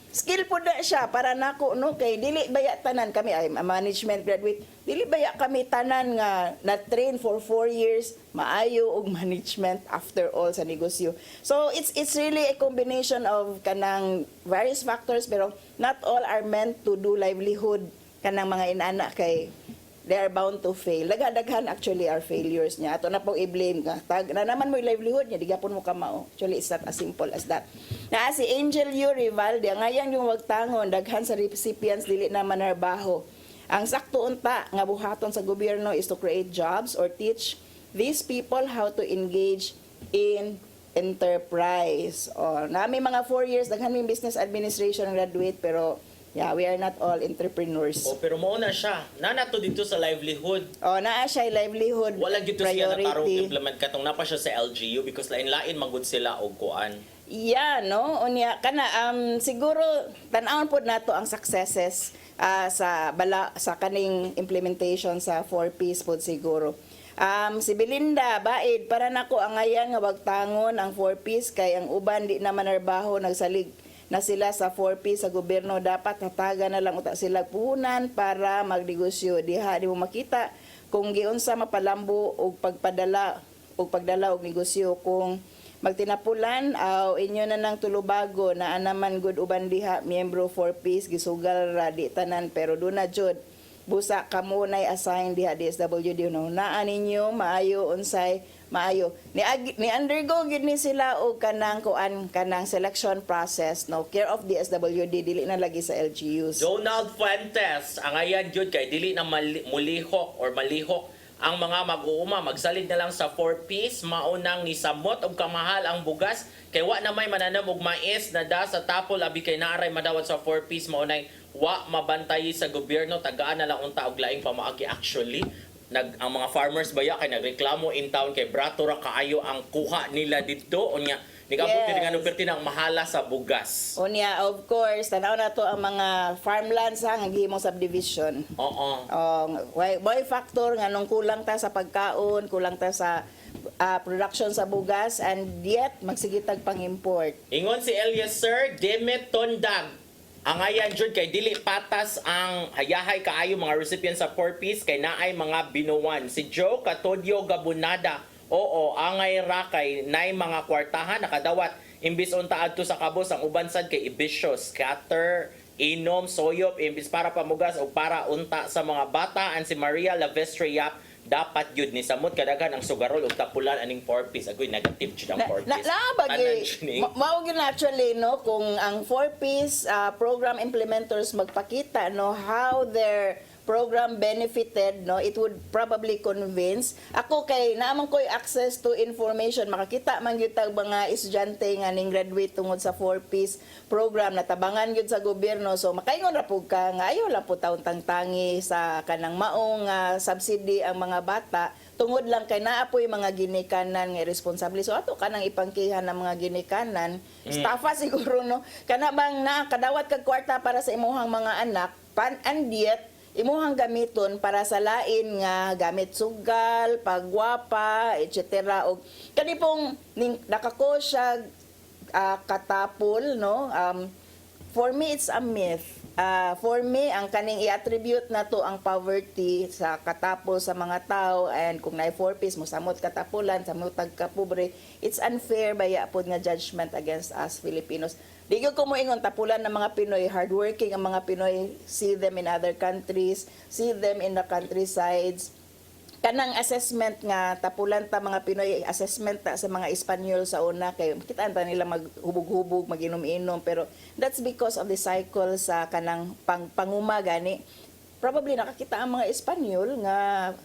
skill po na siya para nako, no? Kay dili baya tanan kami ay management graduate, dili baya kami tanan nga na train for 4 years maayo og management after all sa negosyo. So it's really a combination of kanang various factors pero not all are meant to do livelihood kanang mga inana kay they are bound to fail. Daghan actually are failures niya. Ato na pong i-blame ka. Na naman mo yung livelihood niya, di gapon mo kamao. Actually, it's not as simple as that. Na si Angel Yu Rivalde, ngayon yung wagtangon, daghan sa recipients, dili na manarbaho. Ang sakto unta nga buhaton sa gobyerno is to create jobs or teach these people how to engage in enterprise. Nami mga 4 years, daghan mi business administration graduate, pero yeah, we are not all entrepreneurs. Pero mao na siya. Nanato dito sa livelihood. Naa siya livelihood Wala gito siya natarong priority. implement katong napa siya sa LGU because lain-lain magud sila og kuan. Yeah, no? Unya, siguro, tanawon po nato ang successes sa kaning implementation sa 4Ps po siguro. Si Belinda, baid, para nako ang ayan nga wagtangon ang 4Ps kay ang uban di naman narbaho nagsalig na sila sa 4P sa gobyerno, dapat hatagan na lang uta sila puhunan para magnegosyo. Diha di mo makita kung giunsa mapalambo og pagdala og negosyo kung magtinapulan aw inyo na nang tulubago na anaman good uban diha miyembro 4Ps gisugal ra di tanan pero duna jud busa kamo nay assign diha DSWD no naa ninyo maayo unsay maayo ni undergo gid ni sila og kanang selection process no care of DSWD dili na lagi sa LGUs. Donald Fuentes, ang ayan jud kay dili na malihok ang mga mag-uuma, magsalig na lang sa 4Ps, maunang ni samot og kamahal ang bugas, kay wa na may mananam og mais na da sa tapol abi kay naaray madawat sa 4Ps, maunay wa mabantayi sa gobyerno, tagaan na lang unta og laing pamaagi actually. Ang mga farmers baya kay nagreklamo in town kay brato ra kaayo ang kuha nila didto unya nigabot ni nga perti ng mahala sa bugas. Unya, of course, tanaw na to ang mga farmlands nga gihimong subdivision. Boy factor nga nung kulang ta sa pagkaon, kulang ta sa production sa bugas, and yet magsigitag pang-import. Ingon si Eliezer Demet Tondag, ang ayan jud kay dili patas ang hayahay kaayo mga recipients sa 4Ps kay naay mga binuwan. Si Joe Katodyo Gabunada, oo, angay ra kay nay mga kwartahan nakadawat imbis unta adto sa kabos ang uban sad kay ibisyo, scatter, inom, soyop imbis para pamugas o para unta sa mga bata. An si Maria Lavestria, dapat yun ni samot kadaghan ang sugarol ug tapulan aning 4Ps. Agoy negative jud ang 4Ps. Maugin actually no kung ang 4Ps program implementers magpakita no how their program benefited, no, it would probably convince ako kay naman ko'y access to information, makakita man gyud tag mga estudyante nga ning graduate tungod sa 4Ps program natabangan gyud sa gobyerno, so makaingon ra pud ka nga ayo lang po taon tangi sa kanang maong subsidy ang mga bata tungod lang kay naapoy mga ginikanan nga responsable, so ato kanang ipangkihan ng mga ginikanan staffa siguro no kana bang nakadawat kag kwarta para sa imuhang mga anak and yet imuhang gamiton para sa lain nga gamit sugal, pagwapa, etc. Og kani pong nakako siya katapol no. For me it's a myth. For me ang kaning i-attribute na to ang poverty sa katapol sa mga tao, and kung naay 4Ps mo samot katapulan, samot tagkapobre, it's unfair baya pod nga judgment against us Filipinos. Di ko moingon tapulan ng mga Pinoy, hardworking ang mga Pinoy, see them in other countries, see them in the countrysides. Kanang assessment nga tapulan ta mga Pinoy, assessment ta sa mga Espanyol sa una kay kitaan ta nila maghubog-hubog, maginom-inom, pero that's because of the cycle sa kanang panguma gani. Probably nakakita ang mga Espanyol nga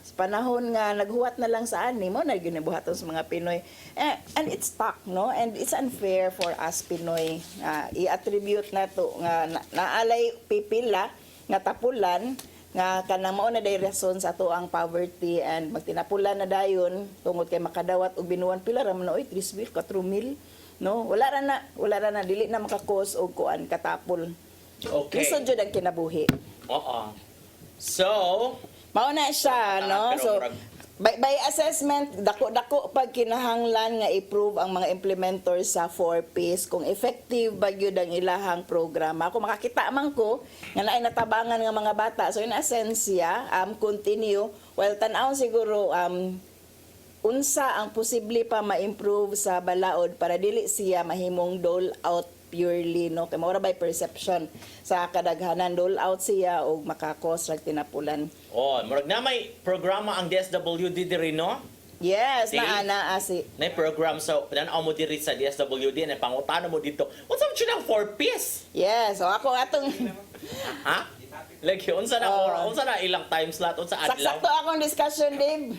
sa panahon nga naghuwat na lang sa ani mo na ginabuhaton sa mga Pinoy. And it's stuck, no? And it's unfair for us Pinoy i-attribute na to nga naalay pipila nga tapulan nga kanang mao na day rason sa ato ang poverty, and magtinapulan na dayon tungod kay makadawat og binuwan pila ra man oy 3,000 4,000 no, wala ra na dili na makakos og kuan katapol. Okay. Lisod jud ang kinabuhi. So, mao na siya, no? So, by assessment, dako pag kinahanglan nga i-prove ang mga implementers sa 4Ps kung effective ba gyud ang ilahang programa. Kung makakita man ko nga naay natabangan nga mga bata, so in essence continue, well tan-aw siguro unsa ang posible pa ma-improve sa balaod para dili siya mahimong dole out purely, no, kay mao by perception sa kadaghanan dole out siya og makakos rag tinapulan. Murag na may programa ang DSWD diri no? Yes, naa si. Nay program so tan-aw mo diri sa DSWD na pangutana mo dito. Unsa man ang 4Ps? Yes, so ako atong Like, unsa na ilang time slot, unsa adlaw? Sakto akong discussion, Dave.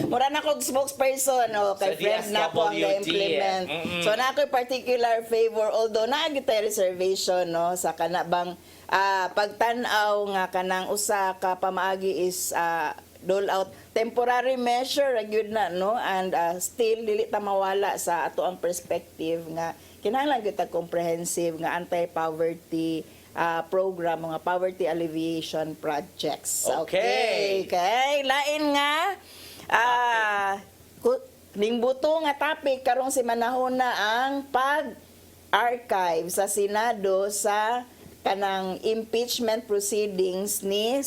Mura na kong spokesperson, kay Sa friend na ko ang DSWD. ga-implement. So na ako particular favor, although naagi tayo reservation, no, sa kanabang pagtanaw nga kanang usa ka pamaagi is dole out temporary measure gyud na, no, and still dili ta mawala sa ato ang perspective nga kinahanglan kita comprehensive nga anti-poverty program, mga poverty alleviation projects. Okay. Okay. Lain nga ningbuto nga topic karong si manahona ang pag-archive sa Senado sa kanang impeachment proceedings ni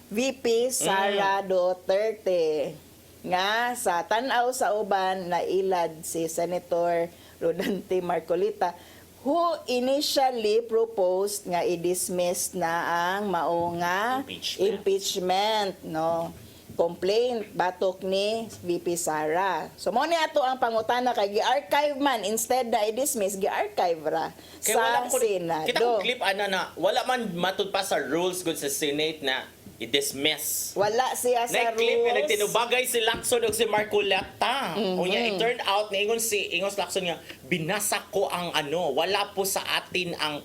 VP Sara Duterte nga sa tan-aw sa uban na ilad si Senator Rodante Marcolita, who initially proposed nga i-dismiss na ang mao nga impeachment, no, complaint batok ni VP Sara. So mo ni ato ang pangutana kay gi-archive man instead na i-dismiss, gi-archive ra sa Senado. Kita kong clip na wala man matud pa sa rules good sa Senate na i-dismiss. Wala siya sa clip rules. nga nagtinubagay si Lacson ug si Marcoleta. Unya it turned out na ingon Lacson nga binasa ko ang wala po sa atin ang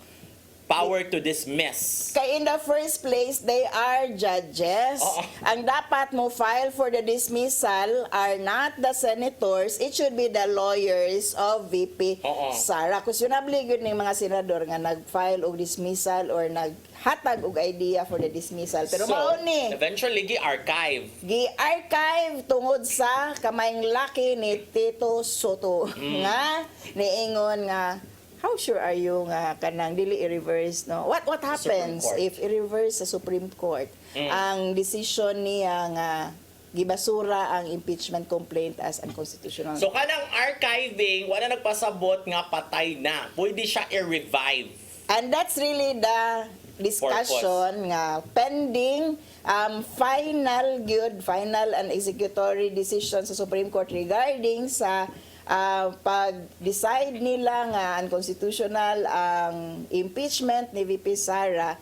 power to dismiss. Kay in the first place, they are judges. Ang dapat mo file for the dismissal are not the senators, it should be the lawyers of VP Sara. Questionably good ning mga senador nga nag-file og dismissal or naghatag og idea for the dismissal. Pero mao ni eventually gi-archive tungod sa kamayng laki ni Tito Soto nga niingon nga how sure are you nga kanang dili i-reverse, no? What happens if i-reverse sa Supreme Court ang decision niya nga gibasura ang impeachment complaint as unconstitutional? So kanang archiving wala nagpasabot nga patay na. Pwede siya i-revive. And that's really the discussion nga pending final and executory decision sa Supreme Court regarding sa pag-decide nila nga unconstitutional ang impeachment ni VP Sara,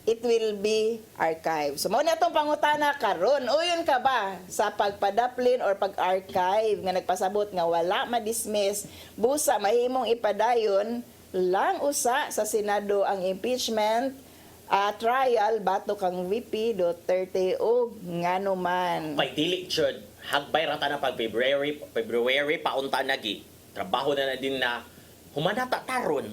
it will be archived. So, mao na itong pangutana karon. Uyon ka ba sa pagpadaplin or pag-archive nga nagpasabot nga wala ma-dismiss, busa mahimong ipadayon lang usa sa Senado ang impeachment trial bato kang VP Duterte o ngano man. May dili jud hagbay rata na pag February paunta nagi trabaho na din na humanata taron.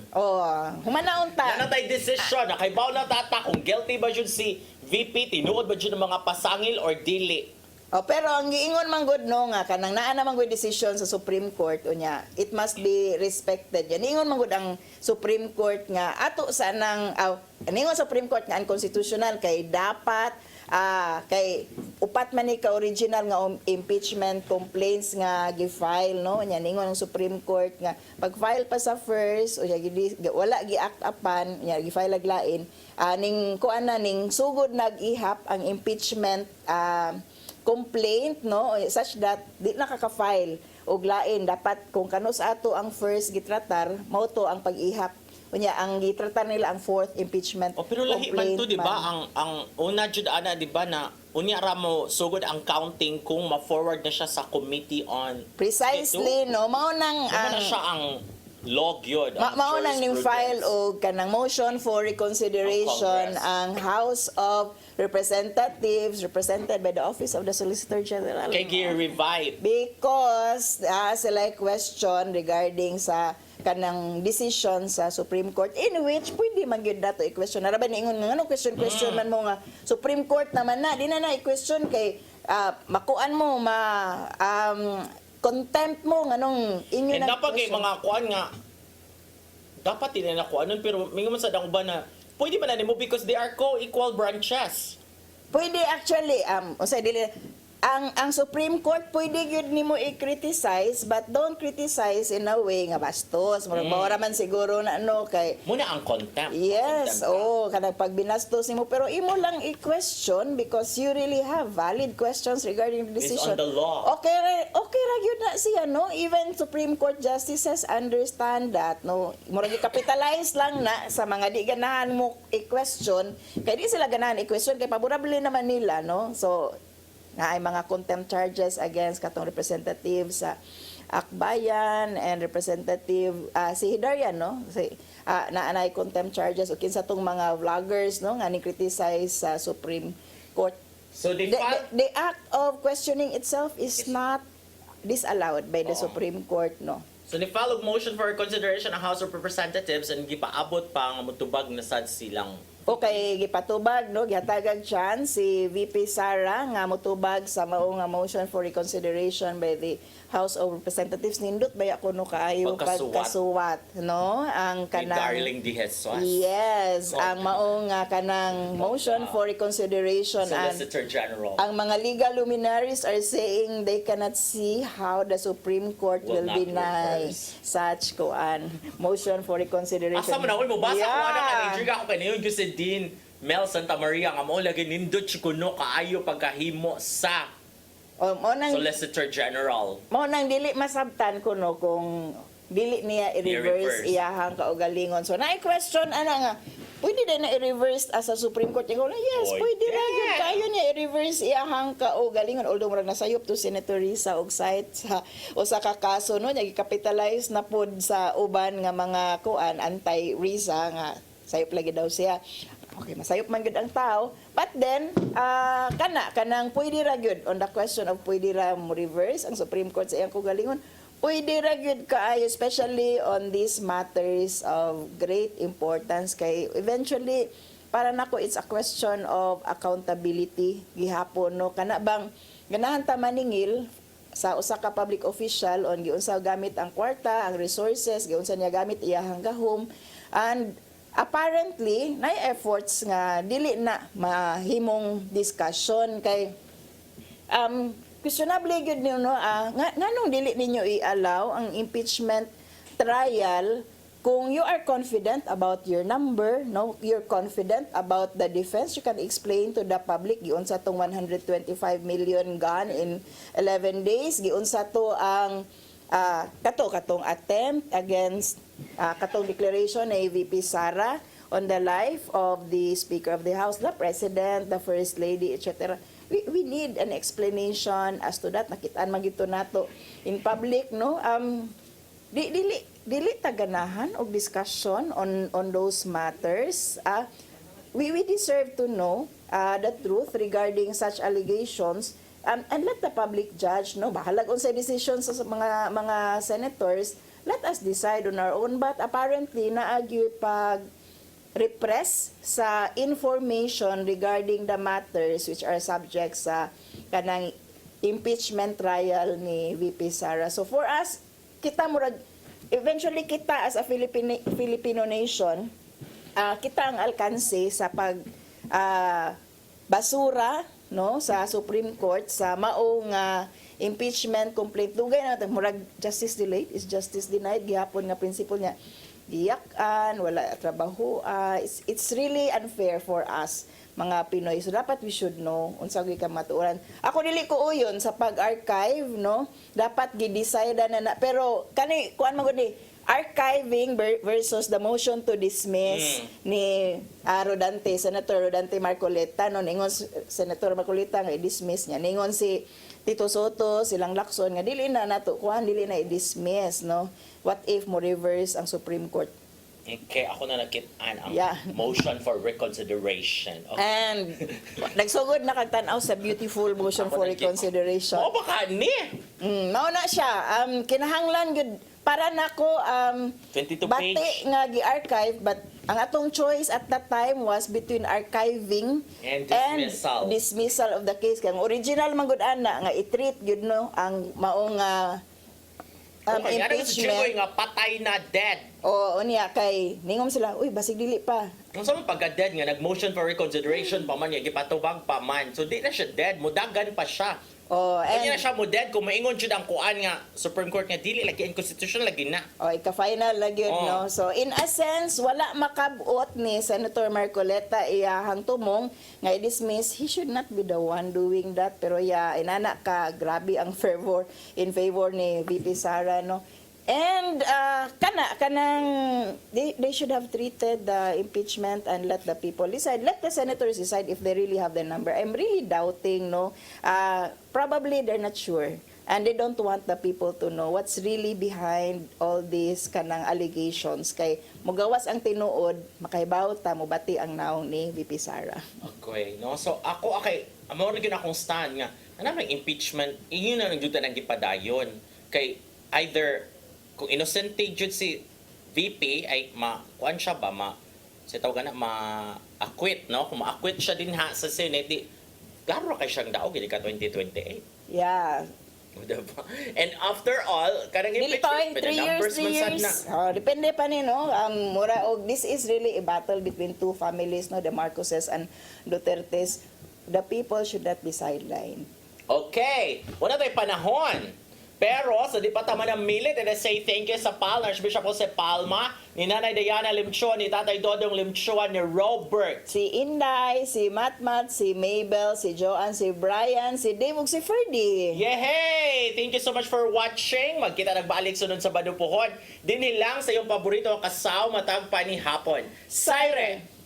Humanaunta. Na tay decision na kay baw na tata kung guilty ba jud si VP, tinuod ba jud ng mga pasangil or dili. Pero ang giingon man gud no nga kanang naa naman gud decision sa Supreme Court unya, it must be respected. Yan ingon man gud ang Supreme Court nga ato sa nang ingon Supreme Court nga unconstitutional kay dapat kay upat man ni ka original nga impeachment complaints nga gi-file, no, nya ningon ang Supreme Court nga pag-file pa sa first unya wala gi-act upan nya gi-file aglain ning kuan na ning sugod nag-ihap ang impeachment complaint, no, such that di nakaka-file og lain dapat kung kano sa ato ang first gitratar mao to ang pag-ihap unya ang gitratar nila ang fourth impeachment pero lahi man complaint to di ba ang una jud ana di ba na unya ra mo sugod ang counting kung ma-forward na siya sa committee on precisely ito, no mao nang na siya ang log yun mao nang ning file og kanang motion for reconsideration ang House of Representatives represented by the Office of the Solicitor General kay gi-revive because sila question regarding sa kanang decision sa Supreme Court in which pwede man gyud dato i-question na ba niingon nga ano question man mo nga Supreme Court naman na di na i-question kay makuan mo contempt mo nganong inyo na dapat kay mga kuan nga dapat din na kuanon pero mingon sa dang uban na pwede man na nimo because they are co-equal branches. Pwede actually unsay dili ang Supreme Court pwede gyud nimo i-criticize but don't criticize in a way nga bastos. Murag mawara man siguro na ano kay Muna ang contempt. yes, kanang pag binastos nimo pero imo lang i-question because you really have valid questions regarding the Based decision. on the law. Okay ra gyud na siya no. Even Supreme Court justices understand that no. Murag i-capitalize lang na sa mga di ganahan mo i-question kay di sila ganahan i-question kay favorable naman nila no. So nga ay mga contempt charges against katong representative sa Akbayan and representative si Hidarian no naanay contempt charges o kinsa tong mga vloggers no nga ni criticize sa Supreme Court. So The act of questioning itself is not disallowed by the Supreme Court no. So ni-file motion for consideration ang House of Representatives and gipaabot pa nga mutubag na sad silang Okay, gipatubag no, gihatagag chance si VP Sara nga motubag sa mao nga motion for reconsideration by the House of Representatives nindot baya kuno kaayo pagkasuwat no ang kanang Darling De Jesus. Yes, ang mao nga kanang motion for reconsideration Solicitor General. ang mga legal luminaries are saying they cannot see how the Supreme Court will not deny reverse. such motion for reconsideration. Asa man ako mo basa ko ana Yeah. ka ako kaniyon gyud si Dean Mel Santa Maria nga mao lagi nindot si kuno kaayo pagkahimo sa Mo nang Solicitor General. dili masabtan ko no kung dili niya i-reverse I-reverse. iyahang kaugalingon. So na-question ana nga pwede din na i-reverse as a Supreme Court. Yes, Pwede. pwede ra gyud kayo niya i-reverse iyahang kaugalingon although murag nasayop to Senator Risa og site sa usa ka kaso no nya gi-capitalize na pod sa uban nga mga kuan anti-Risa nga sayop lagi daw siya. Okay, masayop man gyud ang tao. But then, kanang pwede ra gyud on the question of pwede ra mo reverse ang Supreme Court sa iyang kaugalingon. Pwede ra gyud kaayo especially on these matters of great importance kay eventually para nako it's a question of accountability gihapon no kana bang ganahan ta maningil sa usa ka public official on giunsa gamit ang kwarta, ang resources, giunsa niya gamit iyahang gahom and apparently nay efforts nga dili na mahimong discussion kay questionable gyud niyo no nganong dili ninyo i-allow ang impeachment trial kung you are confident about your number no you're confident about the defense you can explain to the public giunsa tong 125 million gone in 11 days giunsa to ang katong attempt against katong declaration ni VP Sara on the life of the Speaker of the House, the President, the First Lady, etc. We need an explanation as to that. Nakitaan magito nato in public, no? Dili taganahan og discussion on those matters. We deserve to know the truth regarding such allegations. And let the public judge, no? Bahalag unsay decision sa mga senators. Let us decide on our own. But apparently, naagyo pag repress sa information regarding the matters which are subject sa kanang impeachment trial ni VP Sara. So for us, kita murag eventually kita as a Filipino nation, kita ang alkanse sa pag basura no sa Supreme Court sa maong impeachment complaint dugay na murag justice delayed is justice denied gihapon nga prinsipyo niya giyak-an wala trabaho it's really unfair for us mga Pinoy so dapat we should know unsa gyud ka matuoran ako dili ko uyon sa pag-archive no dapat gi-decide na pero kani kuan man gud archiving versus the motion to dismiss ni Senator Rodante Marcoleta no ningon Senator Marcoleta nga i-dismiss niya ningon si Tito Soto silang Lacson nga dili na nato kuan dili na i-dismiss no what if mo reverse ang Supreme Court Okay, ako na nakitaan ang motion for reconsideration. Okay. And nagsugod na kagtan-aw sa beautiful motion for reconsideration. Oo, baka ni. Mao na siya. Kinahanglan gud para nako 22 bati page nga gi-archive but ang atong choice at that time was between archiving and dismissal of the case kang original man gud ana nga i-treat gud no ang maong impeachment nga patay na dead. Oo niya kay ningom sila uy basig dili pa. Kung sa pagka-dead nga nag-motion for reconsideration pa man niya gipatubag pa man. So di na siya dead, mudagan pa siya. Oh, Kanya na and siya mo dead kung maingon jud ang kuan nga Supreme Court nga dili lagi ang constitution lagi na. ika-final na yun, Oh. no? So, in a sense, wala makabot ni Senator Marcoleta iyahang tumong nga i-dismiss. He should not be the one doing that. Pero inana ka, grabe ang fervor in favor ni VP Sara, no? And they should have treated the impeachment and let the people decide. Let the senators decide if they really have the number. I'm really doubting, no? Probably they're not sure. And they don't want the people to know what's really behind all these kanang allegations. Kay mugawas ang tinuod, makaibaw ta, mubati ang naong ni VP Sara. Okay, no? So ako amo rin akong stand nga anang impeachment, inyo na nang juta nang gipadayon kay either kung innocent jud si VP ay kuan siya ba sa tawag na ma-acquit, no? Kung ma-acquit siya din sa Senate, di klaro kay siyang daog gid ka 2028. Yeah. Diba? And after all, kanang Dili to, 3 years, 3 years. Depende pa ni, no? This is really a battle between two families, no? The Marcoses and Dutertes. The people should not be sidelined. Okay, wala tayo panahon. Pero, sa di pa tama ng milit, and I say thank you sa PAL, Archbishop Jose Palma, ni Nanay Diana Limchua, ni Tatay Dodong Limchua, ni Robert. Si Inday, si Matmat, si Mabel, si Joanne, si Brian, si Dave, ug si Ferdy. Yehey! Thank you so much for watching. Magkita nagbalik sunod sa Badupuhon. Dinhi lang sa iyong paborito ang kasaw matag panihapon. SAYRI!